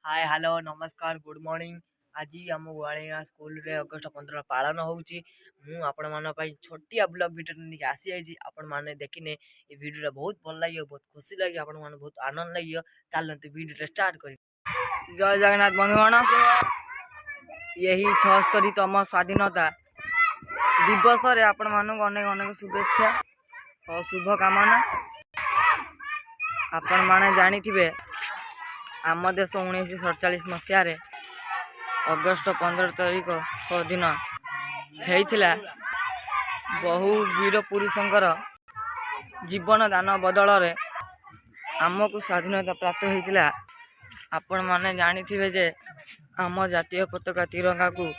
Hi hello नमस्कार good morning. आज आम गुआलिया स्कूल रे अगस्ट 15 पालन होउची। मु आपण मान पई छोटिया ब्लॉग वीडियो निके आसी आइजी। आपण माने देखिने ए वीडियो बहुत भल लागियो, बहुत खुशी लागियो, आपण माने बहुत आनंद लागियो। चलते वीडियो स्टार्ट करी। जय जगन्नाथ बंधुगण, यही 76तम स्वाधीनता दिवस रे आपण मानक अनेक अनेक शुभेच्छा और शुभकामना। आपण माने जानी थिबे आम देश 1947 मसीह अगस्ट 15 तारीख दिन होता बहु वीर पुरुषंकर जीवन दान बदल आमको स्वाधीनता प्राप्त होता। आपण माने जानी थिबे जे आम जातीय पताका तिरंगा को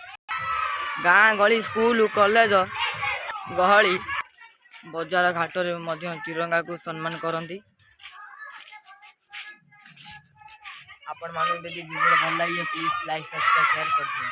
गाँ गली स्कूल कॉलेज गहली बजार घाट में तिरंगा को सम्मान करती। आपण मानो यदि वीडियो भल लगे प्लीज लाइक सब्सक्राइब शेयर कर दिए।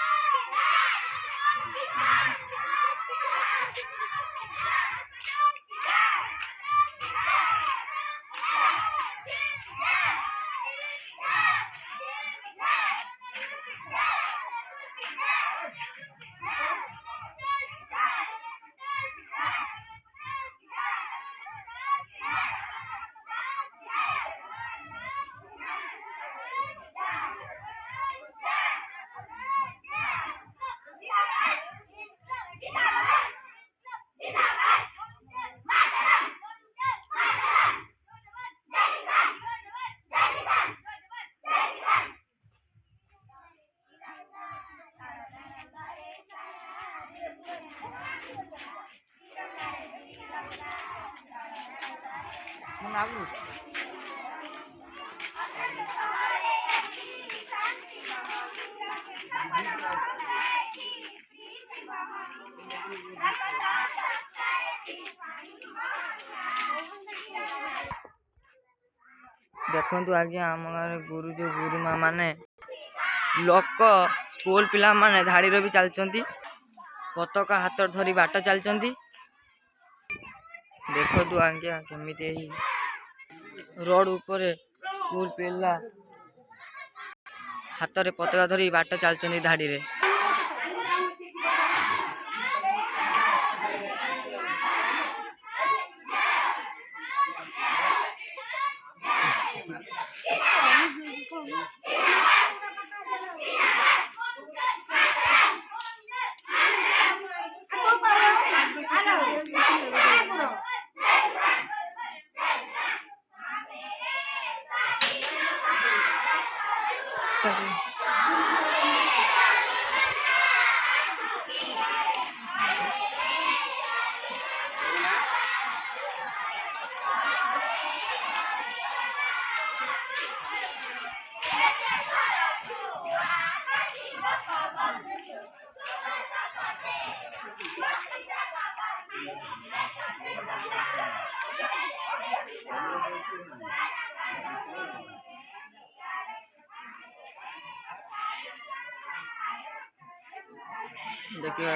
देखु आज्ञा आम गाँव गुरुजी गुरुमा माने लोक स्कूल पिला माने धाड़ी भी चलती पताका हाथ धरी बाट चलती। देखु आज्ञा केमिति रोड ऊपर स्कूल पिला हाथ रे पताका धरी बाट चलती धाड़ी रे। देखिए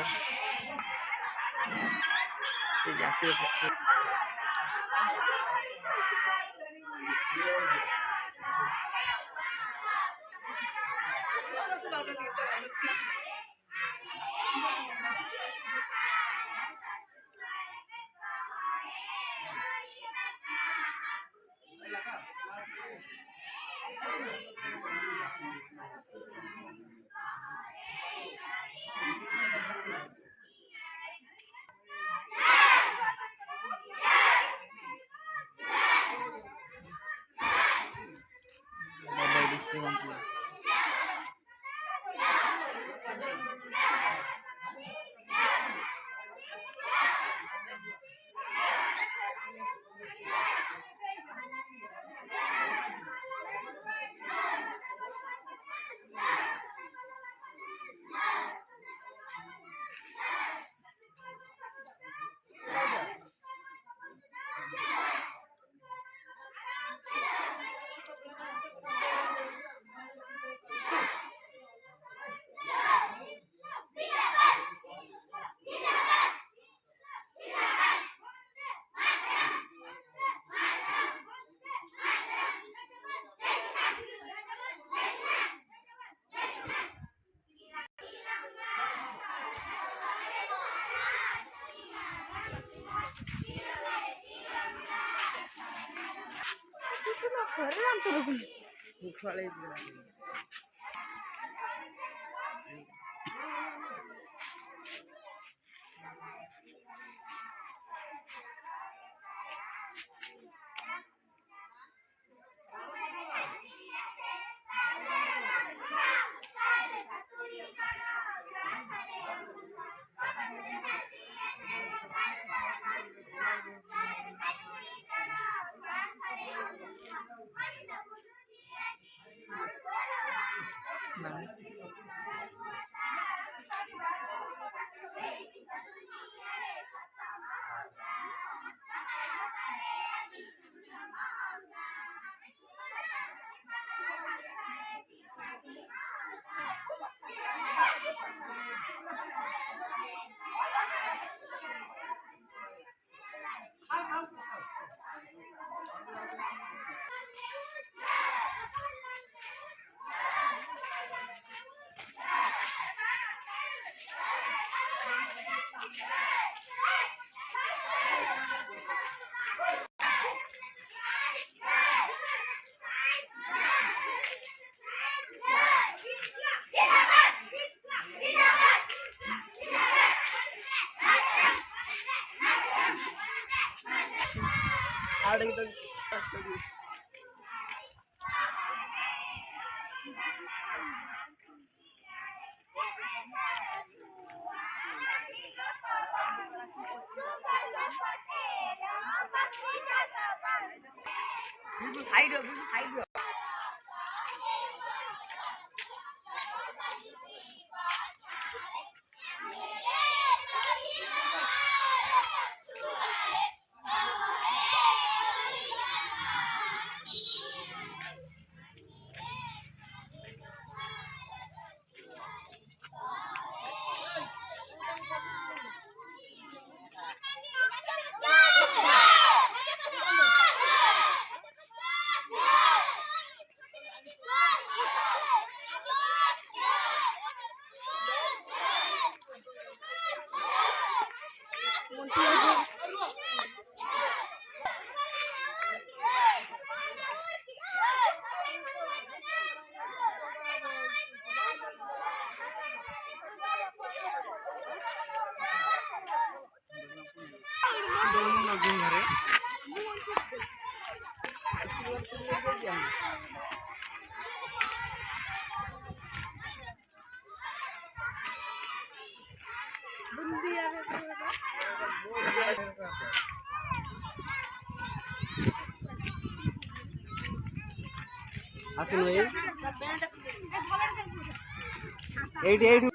আসুন ভাই এইটি এইটি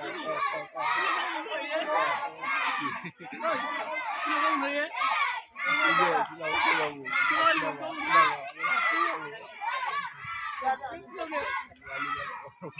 Iya,